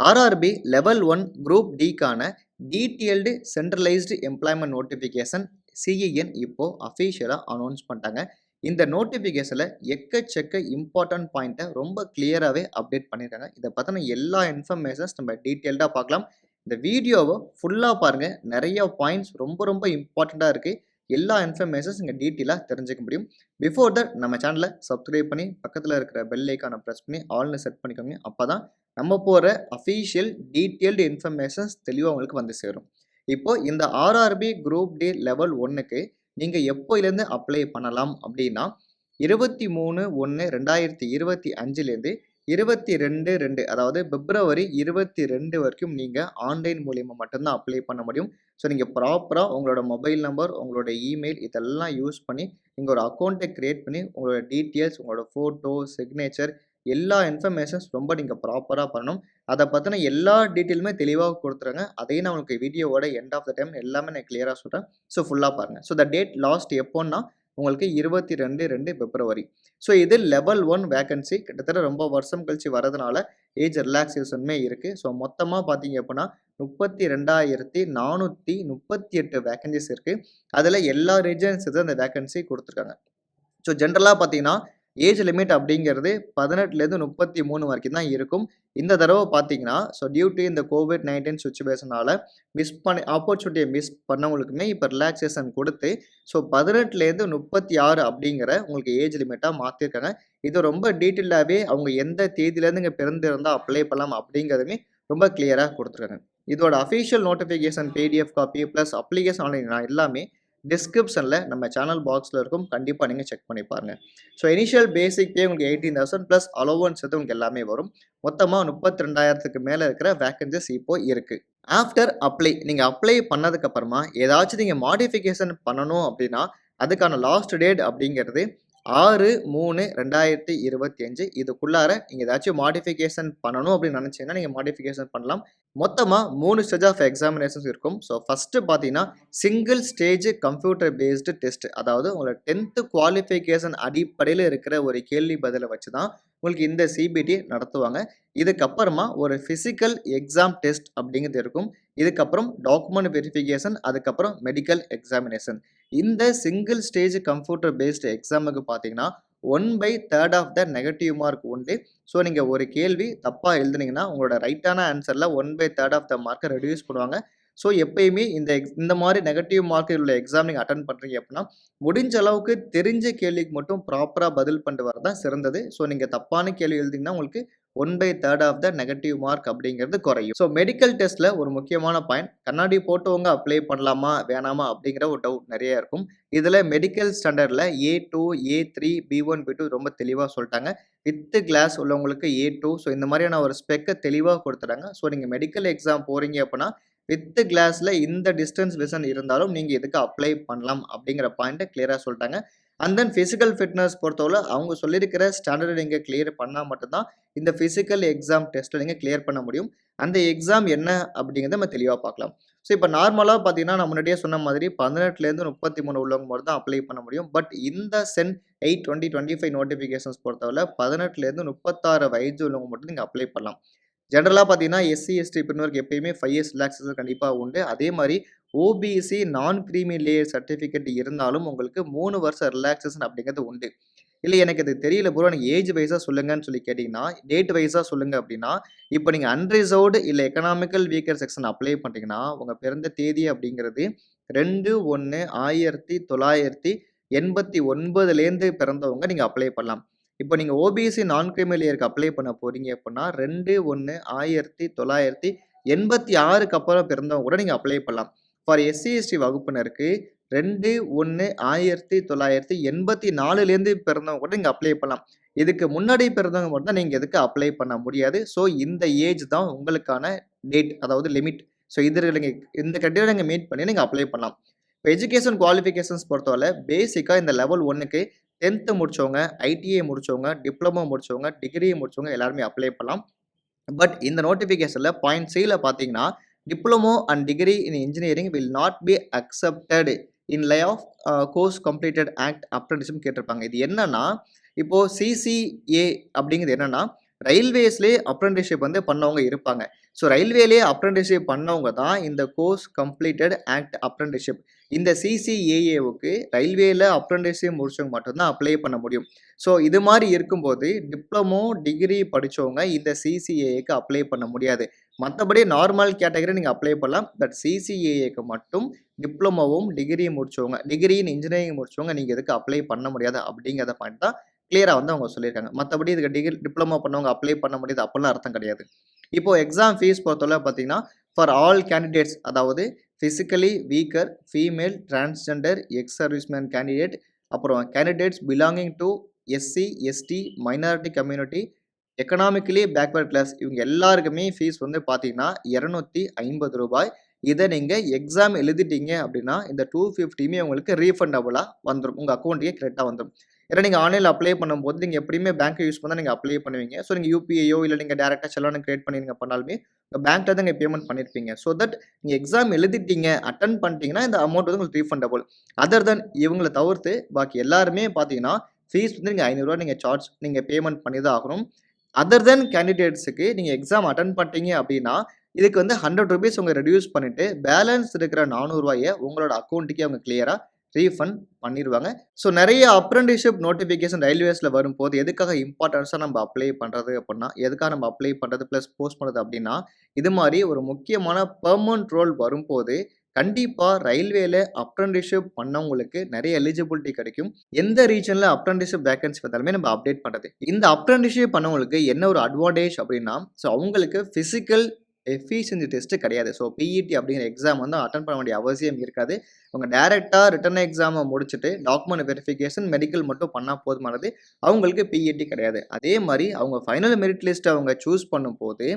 RRB level 1 group டிக்கான detailed centralised employment notification CEN இப்போ அஃபீஷியலாக அனௌன்ஸ் பண்ணிட்டாங்க. இந்த நோட்டிஃபிகேஷனில் எக்கச்சக்க இம்பார்ட்டன்ட் பாயிண்ட்டை ரொம்ப கிளியராகவே அப்டேட் பண்ணியிருக்காங்க. இதை பற்றின எல்லா இன்ஃபர்மேஷன்ஸ் நம்ம டீட்டெயில்டாக பார்க்கலாம். இந்த வீடியோவை ஃபுல்லாக பாருங்கள். நிறைய பாயிண்ட்ஸ் ரொம்ப ரொம்ப இம்பார்ட்டண்ட்டாக இருக்குது. எல்லா இன்ஃபர்மேஷன்ஸ் இங்கே டீட்டெயிலாக தெரிஞ்சுக்க முடியும். பிஃபோர் தட் நம்ம சேனலை சப்ஸ்கிரைப் பண்ணி பக்கத்தில் இருக்கிற பெல் ஐக்கானை ப்ரெஸ் பண்ணி ஆல்னு செட் பண்ணிக்கோங்க. அப்போ தான் நம்ம போகிற அஃபீஷியல் டீட்டெயில்டு இன்ஃபர்மேஷன்ஸ் தெளிவாக உங்களுக்கு வந்து சேரும். இப்போ இந்த ஆர்ஆர்பி குரூப் டி லெவல் 1க்கு நீங்கள் எப்போலேருந்து அப்ளை பண்ணலாம் அப்படின்னா 23/1/2025 22/2 அதாவது பிப்ரவரி 22 வரைக்கும் நீங்கள் ஆன்லைன் மூலியமாக மட்டும்தான் அப்ளை பண்ண முடியும். ஸோ நீங்கள் ப்ராப்பராக உங்களோட மொபைல் நம்பர், உங்களோட இமெயில் இதெல்லாம் யூஸ் பண்ணி நீங்கள் ஒரு அக்கௌண்ட்டை க்ரியேட் பண்ணி உங்களோட டீட்டெயில்ஸ், உங்களோட ஃபோட்டோ, சிக்னேச்சர் எல்லா இன்ஃபர்மேஷன்ஸ் ரொம்ப நீங்கள் ப்ராப்பராக பண்ணணும். அதை பற்றின எல்லா டீட்டெயிலுமே தெளிவாக கொடுத்துருங்க. அதையும் நான் உங்களுக்கு வீடியோவோட எண்ட் ஆஃப் த டைம் எல்லாமே நான் கிளியராக சொல்கிறேன். ஸோ ஃபுல்லாக பாருங்கள். ஸோ த டேட் லாஸ்ட் எப்போன்னா உங்களுக்கு 22/2 பிப்ரவரி. ஸோ இது லெவல் 1 வேகன்சி. கிட்டத்தட்ட ரொம்ப வருஷம் கழிச்சு வரதுனால ஏஜ் ரிலாக்ஸேஷனுமே இருக்குது. ஸோ மொத்தமாக பார்த்தீங்க அப்படின்னா 32,438 வேகன்சிஸ் இருக்குது. அதில் எல்லா ரீஜன்ஸுக்கு அந்த வேகன்சி கொடுத்துருக்காங்க. ஸோ ஜென்ரலாக பார்த்தீங்கன்னா ஏஜ் லிமிட் அப்படிங்கிறது 18லேருந்து 33 வரைக்கும் தான் இருக்கும். இந்த தடவை பார்த்தீங்கன்னா ஸோ டியூ டு இந்த COVID-19 சுச்சுவேஷனால் ஆப்பர்ச்சுனிட்டியை மிஸ் பண்ணவங்களுக்குமே இப்போ ரிலாக்ஸேஷன் கொடுத்து ஸோ 18லேருந்து 36 அப்படிங்கிற உங்களுக்கு ஏஜ் லிமிட்டாக மாற்றிருக்காங்க. இது ரொம்ப டீட்டெயிலாகவே அவங்க எந்த தேதியிலேருந்து இங்கே பிறந்திருந்தால் அப்ளை பண்ணலாம் அப்படிங்கிறதுமே ரொம்ப கிளியராக கொடுத்துருக்காங்க. இதோட official notification PDF copy plus application online எல்லாமே டிஸ்கிரிப்ஷனில் நம்ம சேனல் பாக்ஸில் இருக்கும். கண்டிப்பாக நீங்கள் செக் பண்ணி பாருங்கள். ஸோ இனிஷியல் பேசிக் பே உங்களுக்கு 18,000 ப்ளஸ் அலோவன்ஸ் உங்களுக்கு எல்லாமே வரும். மொத்தமாக 32,000க்கு மேலே இருக்கிற வேகன்சிஸ் இப்போ இருக்குது. ஆஃப்டர் அப்ளை நீங்கள் அப்ளை பண்ணதுக்கப்புறமா ஏதாச்சும் நீங்கள் மாடிஃபிகேஷன் பண்ணணும் அப்படின்னா அதுக்கான லாஸ்ட் டேட் அப்படிங்கிறது 6/3/2025. இதுக்குள்ளார நீங்கள் ஏதாச்சும் மாடிஃபிகேஷன் பண்ணணும் அப்படின்னு நினச்சிங்கன்னா நீங்கள் மாடிஃபிகேஷன் பண்ணலாம். மொத்தமாக 3 ஸ்டேஜ் ஆஃப் எக்ஸாமினேஷன்ஸ் இருக்கும். ஸோ ஃபஸ்ட்டு பார்த்தீங்கன்னா single stage computer based test, அதாவது உங்களோட 10th குவாலிஃபிகேஷன் அடிப்படையில் இருக்கிற ஒரு கேள்வி பதிலை வச்சு தான் உங்களுக்கு இந்த சிபிடி நடத்துவாங்க. இதுக்கப்புறமா ஒரு ஃபிசிக்கல் எக்ஸாம் டெஸ்ட் அப்படிங்கிறது இருக்கும். இதுக்கப்புறம் டாக்குமெண்ட் வெரிஃபிகேஷன், அதுக்கப்புறம் மெடிக்கல் எக்ஸாமினேஷன். இந்த சிங்கிள் ஸ்டேஜ் கம்ப்யூட்டர் பேஸ்டு எக்ஸாமுக்கு பார்த்தீங்கன்னா 1/3 ஆஃப் த நெகட்டிவ் மார்க் உண்டு. ஸோ நீங்கள் ஒரு கேள்வி தப்பாக எழுதுனீங்கன்னா உங்களோட ரைட்டான ஆன்சரில் 1/3 ஆஃப் த மார்க்கை ரெடியூஸ் பண்ணுவாங்க. ஸோ எப்பயுமே இந்த மாதிரி நெகட்டிவ் மார்க் உள்ள எக்ஸாம் நீங்கள் அட்டன் பண்ணுறீங்க அப்படின்னா முடிஞ்ச அளவுக்கு தெரிஞ்ச கேள்விக்கு மட்டும் ப்ராப்பராக பதில் பண்ணிட்டு வரதான் சிறந்தது. ஸோ நீங்கள் தப்பான கேள்வி எழுதிங்கன்னா உங்களுக்கு 1/3 ஆஃப் த நெகட்டிவ் மார்க் அப்படிங்கிறது குறையும். ஸோ மெடிக்கல் டெஸ்ட்டில் ஒரு முக்கியமான பாயிண்ட், கண்ணாடி போட்டவங்க அப்ளை பண்ணலாமா வேணாமா அப்படிங்கிற ஒரு டவுட் நிறைய இருக்கும். இதில் மெடிக்கல் ஸ்டாண்டர்டில் A2, A3, B1, B2 ரொம்ப தெளிவாக சொல்லிட்டாங்க. வித்து கிளாஸ் உள்ளவங்களுக்கு A2. ஸோ இந்த மாதிரியான ஒரு ஸ்பெக்கை தெளிவாக கொடுத்துட்டாங்க. ஸோ நீங்கள் மெடிக்கல் எக்ஸாம் போகிறீங்க அப்படின்னா வித்து கிளாஸில் இந்த டிஸ்டன்ஸ் விசன் இருந்தாலும் நீங்கள் இதுக்கு அப்ளை பண்ணலாம் அப்படிங்கிற பாயிண்ட்டை கிளியராக சொல்லிட்டாங்க. அண்ட் தென் ஃபிசிக்கல் ஃபிட்னஸ் பொறுத்தவரை அவங்க சொல்லியிருக்கிற ஸ்டாண்டர்டை நீங்கள் கிளியர் பண்ணால் மட்டும்தான் இந்த ஃபிசிக்கல் எக்ஸாம் டெஸ்ட்டை நீங்கள் கிளியர் பண்ண முடியும். அந்த எக்ஸாம் என்ன அப்படிங்கிறத நம்ம தெளிவாக பார்க்கலாம். ஸோ இப்போ நார்மலாக பார்த்தீங்கன்னா நான் முன்னாடியே சொன்ன மாதிரி 18லேருந்து 33 உள்ளவங்க மட்டும் தான் அப்ளை பண்ண முடியும். பட் இந்த சென் 8/2025 நோட்டிஃபிகேஷன்ஸ் பொறுத்தவரை 18லேருந்து 36 வயது உள்ளவங்க மட்டும் நீங்கள் அப்ளை பண்ணலாம். ஜென்ரலாக பார்த்தீங்கன்னா SC ST பிரிவினருக்கு எப்பயுமே 5 இயர்ஸ் ரிலாக்ஸேஷன் கண்டிப்பாக உண்டு. அதே மாதிரி ஓபிசி நான் கிரீமி லேயர் சர்டிஃபிகேட் இருந்தாலும் உங்களுக்கு 3 வருஷம் ரிலாக்ஸேஷன் அப்படிங்கிறது உண்டு. இல்லை எனக்கு இது தெரியல ப்ரோ, எனக்கு ஏஜ் வைஸாக சொல்லுங்கன்னு சொல்லி கேட்டிங்கன்னா டேட் வைஸாக சொல்லுங்கள் அப்படின்னா இப்போ நீங்கள் அன்ரிசர்வ்டு இல்லை எக்கனாமிக்கல் வீக்கர் செக்ஷன் அப்ளை பண்ணிட்டீங்கன்னா உங்கள் பிறந்த தேதி அப்படிங்கிறது 2/1/1989லேருந்து பிறந்தவங்க நீங்கள் அப்ளை பண்ணலாம். இப்போ நீங்கள் ஓபிசி நான் கிரீமி லேயருக்கு அப்ளை பண்ண போகிறீங்க அப்படின்னா 2/1/1986க்கு அப்புறம் பிறந்தவங்க கூட நீங்கள் அப்ளை பண்ணலாம். ஃபார் SC ST வகுப்பினருக்கு 2/1/1984லேருந்து பிறந்தவங்க கூட நீங்கள் அப்ளை பண்ணலாம். இதுக்கு முன்னாடி பிறந்தவங்க மட்டும் தான் நீங்கள் எதுக்கு அப்ளை பண்ண முடியாது. ஸோ இந்த ஏஜ் தான் உங்களுக்கான டேட், அதாவது லிமிட். ஸோ இதில் நீங்கள் இந்த கிரைட்டீரியா நீங்கள் மீட் பண்ணி நீங்கள் அப்ளை பண்ணலாம். இப்போ எஜுகேஷன் குவாலிஃபிகேஷன்ஸ் பொறுத்தவரை பேசிக்காக இந்த லெவல் 1க்கு 10th முடித்தவங்க, ITI முடித்தவங்க, டிப்ளமோ முடித்தவங்க, டிகிரி முடித்தவங்க எல்லாருமே அப்ளை பண்ணலாம். பட் இந்த நோட்டிஃபிகேஷனில் பாயிண்ட் சியில் பார்த்தீங்கன்னா diploma and degree in engineering will not be accepted in lieu of course completed act அப்ரெண்டிஸ்னு கேட்டிருப்பாங்க. இது என்னன்னா இப்போது CCA அப்படிங்கிறது என்னன்னா ரயில்வேஸ்லேயே அப்ரெண்டிஸ்ஷிப் வந்து பண்ணவங்க இருப்பாங்க. ஸோ ரயில்வேலேயே அப்ரெண்டிஸ்ஷிப் பண்ணவங்க தான் இந்த கோர்ஸ் கம்ப்ளீட்டட் ஆக்ட் அப்ரெண்டிஸ்ஷிப். இந்த சிசிஏஏவுக்கு ரயில்வேல அப்ரெண்டிஸ்ஷிப் முடிச்சவங்க மட்டும் தான் அப்ளை பண்ண முடியும். ஸோ இது மாரி இருக்கும்போது டிப்ளமோ, டிகிரி படிச்சவங்க இந்த சிசிஏஏக்கு அப்ளை பண்ண முடியாது. மத்தபடி நார்மல் கேட்டகரி நீங்க அப்ளை பண்ணலாம். பட் சிசிஏஏக்கு மட்டும் டிப்ளமோவும், டிகிரியும் முடிச்சவங்க, டிகிரி இன் இன்ஜினியரிங் முடிச்சவங்க நீங்க இதுக்கு அப்ளை பண்ண முடியாது அப்படிங்கிறத பாயிண்ட் தான் கிளியரா வந்து அவங்க சொல்லியிருக்காங்க. மத்தபடி இதுக்கு டிப்ளமோ பண்ணவங்க அப்ளை பண்ண முடியாது அப்படிலாம் அர்த்தம் கிடையாது. இப்போ எக்ஸாம் ஃபீஸ் பொறுத்தவரை பார்த்தீங்கன்னா, ஃபார் ஆல் கேண்டிடேட்ஸ் அதாவது physically weaker, female, transgender, ex serviceman candidate, அப்புறம் candidates belonging to SC, ST, minority community, economically backward class இவங்க எல்லாருக்குமே ஃபீஸ் வந்து பார்த்தீங்கன்னா ரூ. 250. இத நீங்க எக்ஸாம் எழுதிட்டீங்க அப்படின்னா, இந்த 250யுமே உங்களுக்கு ரீஃபண்டபிளா வந்துரும். உங்க அக்கவுண்ட்லயே கரெக்ட்டா வந்துரும். ஏன்னா நீங்க ஆன்லைன்ல அப்ளை பண்ணும்போது, நீங்க எப்படியுமே பேங்க் யூஸ் பண்ணி தான் நீங்க அப்ளை பண்ணுவீங்க. ஸோ நீங்க யுபிஐயோ இல்ல நீங்க டைரக்ட்டா செலான் கிரியேட் பண்ணி நீங்க பண்ணாலுமே, பேங்க்ல தான் நீங்க பேமெண்ட் பண்ணியிருப்பீங்க. ஸோ தட் நீங்க எக்ஸாம் எழுதிட்டீங்க, அட்டெண்ட் பண்ணிட்டீங்கன்னா, இந்த அமௌண்ட் வந்து உங்களுக்கு ரீஃபண்டபிள். அதர் தென் இவங்கள தவிர்த்து பாக்கி எல்லாருமே பார்த்தீங்கன்னா, ஃபீஸ் வந்து நீங்க ரூ. 500 நீங்க பேமெண்ட் பண்ணி தான் ஆகணும். அதர் தென் கேண்டிடேட்ஸ்க்கு நீங்க எக்ஸாம் அட்டெண்ட் பண்ணிட்டீங்க அப்படின்னா, இதுக்கு வந்து ₹100 உங்க ரெட்யூஸ் பண்ணிட்டு, பேலன்ஸ் இருக்கிற ரூ. 400 உங்களோட அக்கவுண்ட்க்கே அவங்க கிளியரா ரீஃபண்ட் பண்ணிருவாங்க. ஸோ நெறைய அப்ரென்டிஸ்ஷிப் நோட்டிஃபிகேஷன் ரயில்வேஸ்ல வரும்போது, எதுக்காக இம்பார்ட்டன்ஸா நம்ம அப்ளை பண்றது அப்படின்னா, எதுக்காக நம்ம அப்ளை பண்றது பிளஸ் போஸ்ட் பண்றது அப்படின்னா, இது மாரி ஒரு முக்கியமான பெர்மனன்ட் ரோல் வரும்போது, கண்டிப்பா ரயில்வேல அப்ரென்டிஸ்ஷிப் பண்ணவங்களுக்கு நெறைய எலிஜிபிலிட்டி கிடைக்கும். எந்த ரீஜன்ல அப்ரென்டிஸ்ஷிப் வேக்கன்சி வந்தாலுமே நம்ம அப்டேட் பண்றது. இந்த அப்ரென்டிஸ்ஷிப் பண்ணவங்களுக்கு என்ன ஒரு அட்வான்டேஜ் அப்படின்னா, ஸோ அவங்களுக்கு பிசிக்கல் எஃபிஷியன்சி டெஸ்ட் கிடையாது. ஸோ பிஇடி அப்படிங்கிற எக்ஸாம் வந்து அட்டெண்ட் பண்ண வேண்டிய அவசியம் இருக்காது. அவங்க டைரக்ட்டா ரிட்டன் எக்ஸாம முடிச்சுட்டு டாக்குமெண்ட் வெரிஃபிகேஷன், மெடிக்கல் மட்டும் பண்ணா போதுமானது. அவங்களுக்கு பிஇடி கிடையாது. அதே மாரி அவங்க ஃபைனல் மெரிட் லிஸ்ட் அவங்க சூஸ் பண்ணும்போது,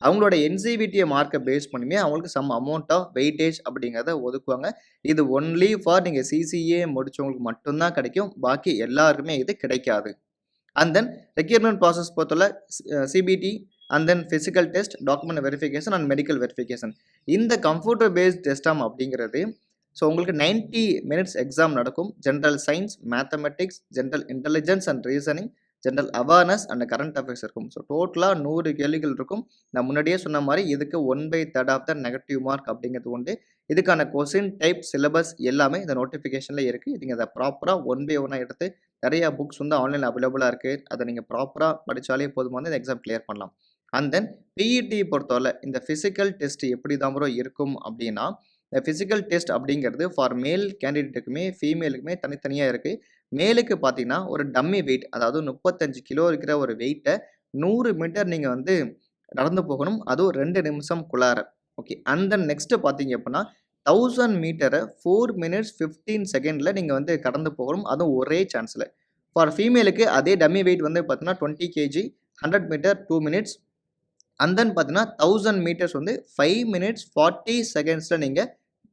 அவங்களோட என்சிவிடிய மார்க்க பேஸ் பண்ணியுமே அவங்களுக்கு சம் அமௌண்ட் ஆஃப் வெயிட்டேஜ் அப்படிங்கிறத ஒதுக்குவாங்க. இது ஒன்லி ஃபார் நீங்க சிசிஏ முடிச்சவங்களுக்கு மட்டும் தான் கிடைக்கும். பாக்கி எல்லாருக்குமே இது கிடைக்காது. அண்ட் தென் ரெக்ரூட்மென்ட் ப்ராசஸ் பொறுத்தவரை CBT and then physical test, document verification and medical verification. இந்த கம்ப்யூட்டர் பேஸ்ட் டெஸ்டாம் அப்படிங்கிறது ஸோ உங்களுக்கு 90 மினிட்ஸ் எக்ஸாம் நடக்கும். General science, mathematics, general intelligence and reasoning, general awareness and current affairs இருக்கும். So டோட்டலா 100 கேள்விகள் இருக்கும். நான் முன்னாடியே சொன்ன மாரி இதுக்கு 1/3 ஆஃப் த நெகட்டிவ் மார்க் அப்படிங்கிறது உண்டு. இதுக்கான கொஸ்டின் டைப், சிலபஸ் எல்லாமே இந்த நோட்டிஃபிகேஷன்ல இருக்கு. நீங்க அத ப்ராப்பரா ஒன் பை ஒன்னா எடுத்து நெறைய புக்ஸ் வந்து ஆன்லைன்ல அவைலபிளா இருக்கு. அத நீங்க ப்ராப்பரா படிச்சாலே போதுமானது இந்த எக்ஸாம் கிளியர் பண்ணலாம். அண்ட் தென் பிஇடி பொறுத்தவரை இந்த பிசிக்கல் டெஸ்ட் எப்படி தான் ப்ரோ இருக்கும் அப்படின்னா, இந்த பிசிக்கல் டெஸ்ட் அப்படிங்கிறது ஃபார் மேல் கேண்டிடேட்டுக்குமே, ஃபீமேலுக்குமே தனித்தனியா இருக்கு. மேலுக்கு பார்த்தீங்கன்னா, ஒரு டம்மி வெயிட் அதாவது 35 கிலோ இருக்கிற ஒரு வெயிட்ட 100 மீட்டர் நீங்க வந்து நடந்து போகணும். அதுவும் 2 நிமிஷம்குள்ளார. ஓகே. அண்ட் தென் நெக்ஸ்ட் பார்த்தீங்க அப்படின்னா, 1000 மீட்டர 4 மினிட்ஸ் 15 செகண்ட்ல நீங்க வந்து கடந்து போகணும். அதுவும் ஒரே சான்ஸ்ல. ஃபார் ஃபீமேலுக்கு அதே டம்மி வெயிட் வந்து பார்த்தீங்கன்னா 20 KG, 100 metre 2 minutes. And then பார்த்தீங்கன்னா 1000 மீட்டர்ஸ் வந்து 5 மினிட்ஸ் 40 செகண்ட்ஸ்ல நீங்க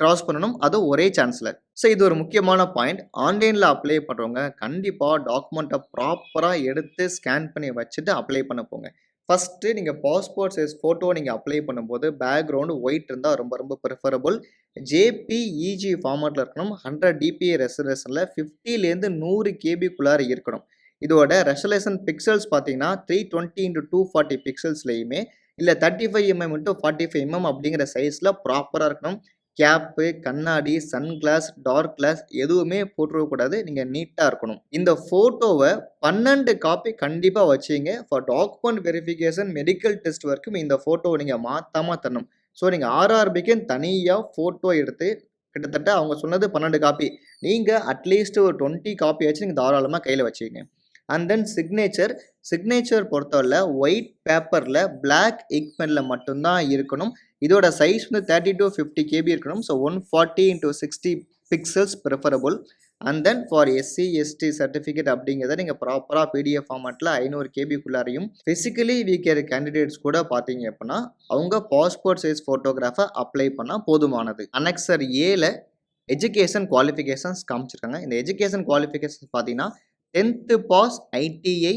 கிராஸ் பண்ணணும். அதுவும் ஒரே சான்ஸ்ல. ஸோ இது ஒரு முக்கியமான பாயிண்ட். ஆன்லைன்ல அப்ளை பண்றவங்க கண்டிப்பா டாக்குமெண்ட்ட ப்ராப்பரா எடுத்து ஸ்கேன் பண்ணி வச்சுட்டு அப்ளை பண்ண போங்க. ஃபர்ஸ்ட்டு நீங்க பாஸ்போர்ட் சைஸ் ஃபோட்டோ நீங்க அப்ளை பண்ணும்போது பேக்கிரவுண்ட் ஒயிட் இருந்தா ரொம்ப ரொம்ப பிரிஃபரபிள். ஜேபிஇஜி ஃபார்மேட்ல இருக்கணும். 100 டிபிஐ ரெசல்யூஷன்ல 50லேருந்து 100 கேபிக்குள்ளார இருக்கணும். இதோட ரெசல்யூஷன் பிக்சல்ஸ் பார்த்தீங்கன்னா 320x240 பிக்சல்ஸ்லயுமே இல்ல 35mm x 45mm அப்படிங்கிற சைஸ்ல ப்ராப்பரா இருக்கணும். கேப்பு, கண்ணாடி, சன்கிளாஸ், டார்க் கிளாஸ் எதுவுமே போட்டுறக்கூடாது. நீங்க நீட்டா இருக்கணும். இந்த ஃபோட்டோவ 12 காப்பி கண்டிப்பா வச்சுங்க. For document verification, medical test வரைக்கும் இந்த ஃபோட்டோவ நீங்க மாத்தாம தரணும். ஸோ நீங்க ஆர்ஆர்பிக்குன்னு தனியா ஃபோட்டோ எடுத்து கிட்டத்தட்ட அவங்க சொன்னது 12 காப்பி. நீங்க அட்லீஸ்ட் ஒரு 20 காப்பியாச்சும் நீங்க தாராளமா கையில வச்சுக்கங்க. அண்ட் தென் சிக்னேச்சர் பொறுத்தவரைல ஒயிட் பேப்பர்ல பிளாக் இங்க் பென்ல மட்டும் தான் இருக்கணும். இதோட சைஸ் வந்து 30 to 50 KB இருக்கணும். So 140x60 pixels preferable. And then for SC, ST certificate அப்படிங்கிறத நீங்கள் ப்ராப்பராக பிடிஎஃப் ஃபார்மேட்டில் 500 கேபிக்குள்ளாரையும் ஃபிசிக்கலி வீக்கர் கேண்டிடேட்ஸ் கூட பார்த்தீங்க அப்படின்னா அவங்க பாஸ்போர்ட் சைஸ் ஃபோட்டோகிராஃபை அப்ளை பண்ணால் போதுமானது. அனெக்சர் ஏல எஜுகேஷன் குவாலிஃபிகேஷன்ஸ் காமிச்சிருக்காங்க. இந்த எஜுகேஷன் குவாலிஃபிகேஷன்ஸ் பார்த்தீங்கன்னா 10th pass ITI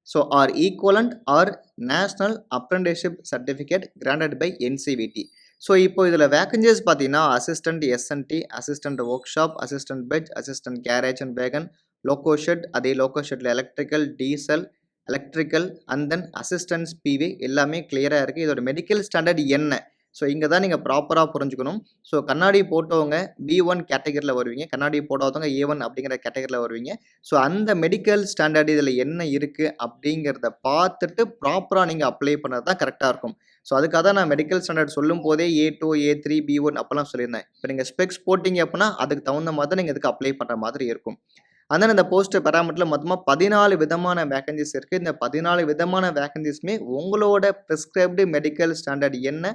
so or equivalent or national apprenticeship certificate granted by NCVT. So இப்போ இதில் வேக்கன்சிஸ் பார்த்தீங்கன்னா assistant S and T, assistant workshop, assistant bed, assistant carriage and wagon, loco shed, அதே loco ஷெட்டில் electrical, diesel, electrical and then assistants PV எல்லாமே கிளியராக இருக்குது. இதோட medical standard என்ன? ஸோ இங்கே தான் நீங்கள் ப்ராப்பராக புரிஞ்சுக்கணும். ஸோ கண்ணாடி போட்டவங்க B1 கேட்டகரியில் வருவீங்க. கண்ணாடி போடாதவங்க A1 அப்படிங்கிற கேட்டகரியில் வருவீங்க. ஸோ அந்த மெடிக்கல் ஸ்டாண்டர்ட் இதில் என்ன இருக்குது அப்படிங்கிறத பார்த்துட்டு ப்ராப்பராக நீங்கள் அப்ளை பண்ணது தான் கரெக்டாக இருக்கும். ஸோ அதுக்காக தான் நான் மெடிக்கல் ஸ்டாண்டர்ட் சொல்லும் போதே A2, A3, B1 அப்போலாம் சொல்லியிருந்தேன். இப்போ நீங்கள் ஸ்பெக்ஸ் போட்டிங்க அப்படின்னா அதுக்கு தகுந்த மாதிரி தான் நீங்கள் இதுக்கு அப்ளை பண்ணுற மாதிரி இருக்கும். அதனால் இந்த போஸ்ட் பேராமீட்டரில் மொத்தமாக 14 விதமான வேகன்சிஸ் இருக்குது. இந்த 14 விதமான வேகன்சிஸுமே உங்களோட ப்ரிஸ்கிரைப்டு மெடிக்கல் ஸ்டாண்டர்ட் என்ன,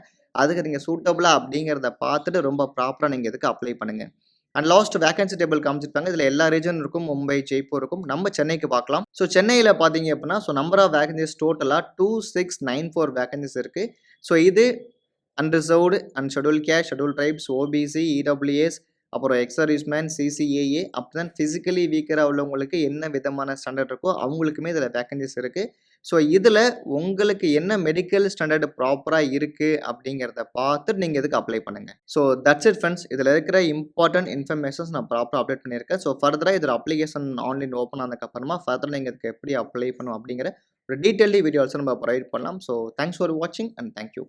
அதுக்கு நீங்கள் சூட்டபுளா அப்படிங்கிறத பார்த்துட்டு ரொம்ப ப்ராப்பராக நீங்கள் இதுக்கு அப்ளை பண்ணுங்கள். அண்ட் லாஸ்ட் வேகன்சி டேபிள் காமிச்சிருப்பாங்க. இதில் எல்லா ரீஜன் இருக்கும். மும்பை, ஜெய்ப்பூர் இருக்கும். நம்ம சென்னைக்கு பார்க்கலாம். ஸோ சென்னையில் பார்த்தீங்க அப்படின்னா நம்பர் ஆஃப் வேகன்சிஸ் டோட்டலாக 2694 வேகன்சிஸ் இருக்குது. ஸோ இது unreserved and schedule caste, schedule tribes, OBC, EWS, அப்புறம் எக்ஸர்வீஸ்மேன், சிசிஏஏ, அப்போ தான் ஃபிசிக்கலி வீக்கராக உள்ளவங்களுக்கு என்ன விதமான ஸ்டாண்டர்ட் இருக்கோ அவங்களுக்குமே இதில் வேகன்சிஸ் இருக்குது. ஸோ இதில் உங்களுக்கு என்ன மெடிக்கல் ஸ்டாண்டர்டு ப்ராப்பராக இருக்குது அப்படிங்கிறத பார்த்துட்டு நீங்கள் இதுக்கு அப்ளை பண்ணுங்கள். So that's it friends. இதில் இருக்கிற இம்பார்ட்டன்ட் இன்ஃபர்மேஷன்ஸ் நான் ப்ராப்பராக அப்டேட் பண்ணியிருக்கேன். ஸோ ஃபர்தராக இதில் அப்ளிகேஷன் ஆன்லைன் ஓப்பன் ஆனதுக்கப்புறமா ஃபர்தராக நீங்கள் இதுக்கு எப்படி அப்ளை பண்ணணும் அப்படிங்கிற ஒரு டீட்டெயில்டு வீடியோஸை நம்ம ப்ரொவைட் பண்ணலாம். ஸோ தேங்க்ஸ் ஃபார் வாட்சிங் அண்ட் தேங்க்யூ.